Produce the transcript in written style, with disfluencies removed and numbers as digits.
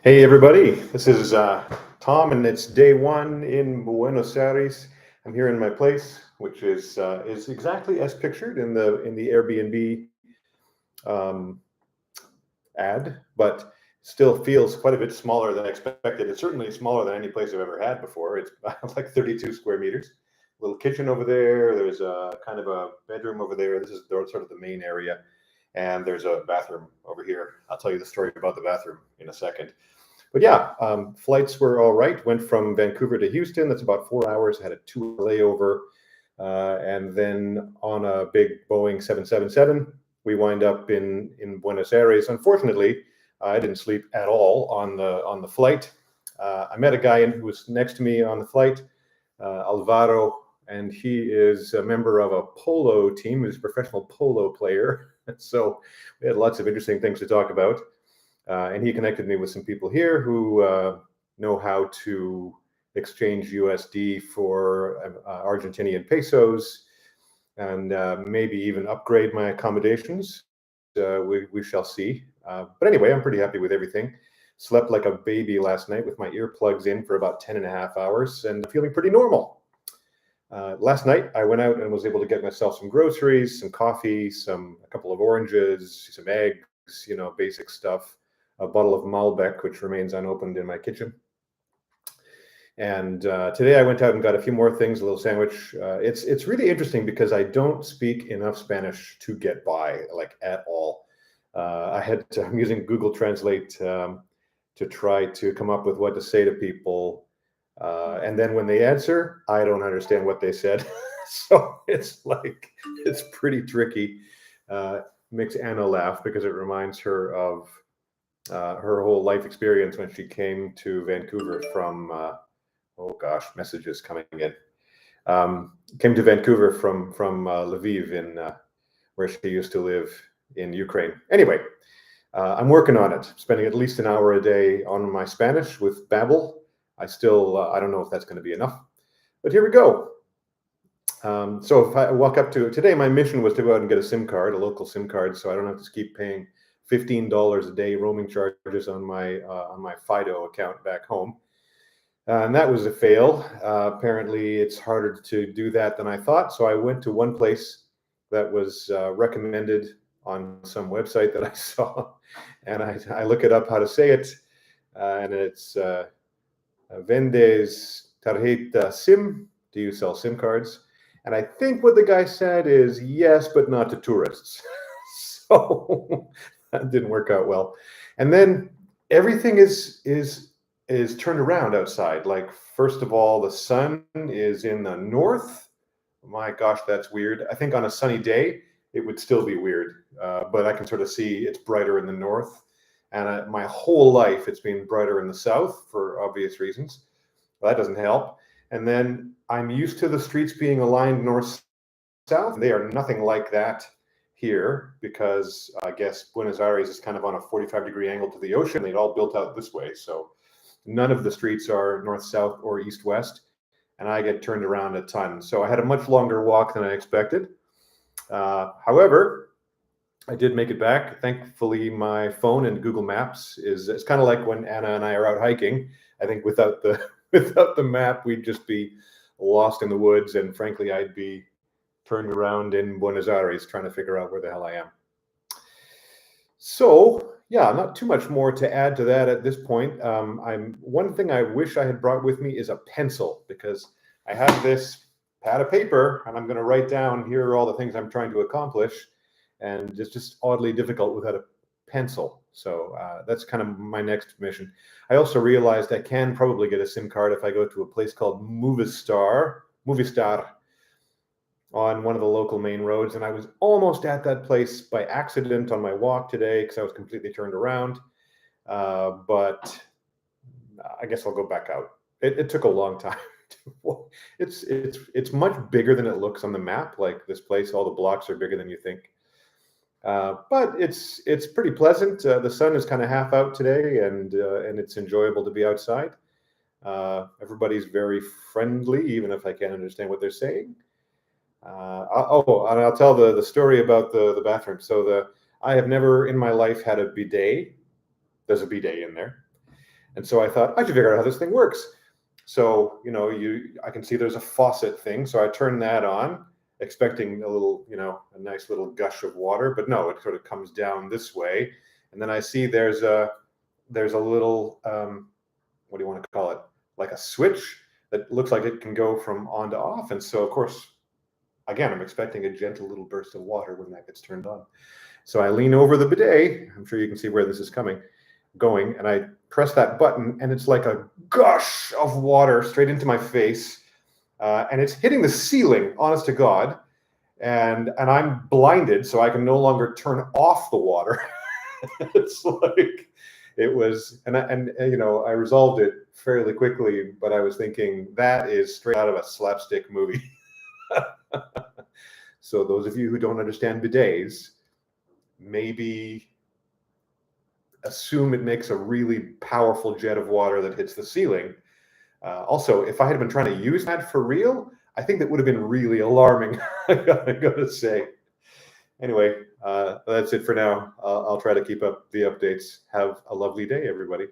Hey everybody, this is Tom, and it's day one in Buenos Aires. I'm here in my place, which is exactly as pictured in the Airbnb um, ad, but still feels quite a bit smaller than expected. It's certainly smaller than any place I've ever had before. It's like 32 square meters. Little kitchen over there. There's a kind of a bedroom over there. This is sort of the main area, and there's a bathroom over here. I'll tell you the story about the bathroom in a second. But yeah, flights were all right. Went from Vancouver to Houston. That's about 4 hours. Had a 2 hour layover. And then on a big Boeing 777, we wind up in Buenos Aires. Unfortunately, I didn't sleep at all on the flight. I met a guy who was next to me on the flight, Alvaro, and he is a member of a polo team. He's a professional polo player. So we had lots of interesting things to talk about. And he connected me with some people here who know how to exchange USD for Argentinian pesos and maybe even upgrade my accommodations. We shall see. But anyway, I'm pretty happy with everything. Slept like a baby last night with my earplugs in for about 10 and a half hours and feeling pretty normal. Last night, I went out and was able to get myself some groceries, some coffee, a couple of oranges, some eggs, basic stuff, a bottle of Malbec, which remains unopened in my kitchen. And today I went out and got a few more things, a little sandwich. It's really interesting because I don't speak enough Spanish to get by, like at all. I'm using Google Translate to try to come up with what to say to people. And then when they answer, I don't understand what they said. So it's pretty tricky. Makes Anna laugh because it reminds her of her whole life experience when she came to Vancouver from, oh gosh, messages coming in. Came to Vancouver from Lviv where she used to live in Ukraine. Anyway, I'm working on it, spending at least an hour a day on my Spanish with Babbel. I don't know if that's going to be enough, but here we go. So if I walk up to today, my mission was to go out and get a SIM card, a local SIM card, so I don't have to keep paying $15 a day roaming charges on my Fido account back home. And that was a fail. Apparently, it's harder to do that than I thought. So I went to one place that was recommended on some website that I saw, and I look it up how to say it, and it's Vendes Tarjeta SIM. Do you sell SIM cards? And I think what the guy said is yes, but not to tourists. So that didn't work out well. And then everything is turned around outside. Like, first of all, the sun is in the north. My gosh, that's weird. I think on a sunny day, it would still be weird. But I can sort of see it's brighter in the north. And my whole life, it's been brighter in the south for obvious reasons. Well, that doesn't help. And then I'm used to the streets being aligned north-south. They are nothing like that here because I guess Buenos Aires is kind of on a 45-degree angle to the ocean. They'd all built out this way. So none of the streets are north-south or east-west. And I get turned around a ton. So I had a much longer walk than I expected. However, I did make it back. Thankfully, my phone and Google Maps it's kind of like when Anna and I are out hiking. I think without the map, we'd just be lost in the woods, and frankly, I'd be turned around in Buenos Aires trying to figure out where the hell I am. So yeah, not too much more to add to that at this point. One thing I wish I had brought with me is a pencil, because I have this pad of paper and I'm going to write down, here are all the things I'm trying to accomplish, and it's just oddly difficult without a pencil. So that's kind of my next mission. I also realized I can probably get a SIM card if I go to a place called Movistar on one of the local main roads, and I was almost at that place by accident on my walk today because I was completely turned around. But I guess I'll go back out. It took a long time. It's much bigger than it looks on the map. Like, this place, all the blocks are bigger than you think. But it's pretty pleasant. The sun is kind of half out today, and it's enjoyable to be outside. Everybody's very friendly, even if I can't understand what they're saying. And I'll tell the story about the bathroom. So I have never in my life had a bidet. There's a bidet in there. And so I thought I should figure out how this thing works. So, I can see there's a faucet thing. So I turn that on, expecting a little, a nice little gush of water, but no, it sort of comes down this way. And then I see there's a little, what do you want to call it? Like a switch that looks like it can go from on to off. And so, of course, again, I'm expecting a gentle little burst of water when that gets turned on. So I lean over the bidet. I'm sure you can see where this is going, and I press that button, and it's like a gush of water straight into my face, and it's hitting the ceiling, honest to God, and I'm blinded, so I can no longer turn off the water. It's like it was, and I resolved it fairly quickly, but I was thinking that is straight out of a slapstick movie. So those of you who don't understand bidets, maybe assume it makes a really powerful jet of water that hits the ceiling. Also, if I had been trying to use that for real, I think that would have been really alarming. I gotta say. Anyway, that's it for now. I'll try to keep up the updates. Have a lovely day, everybody.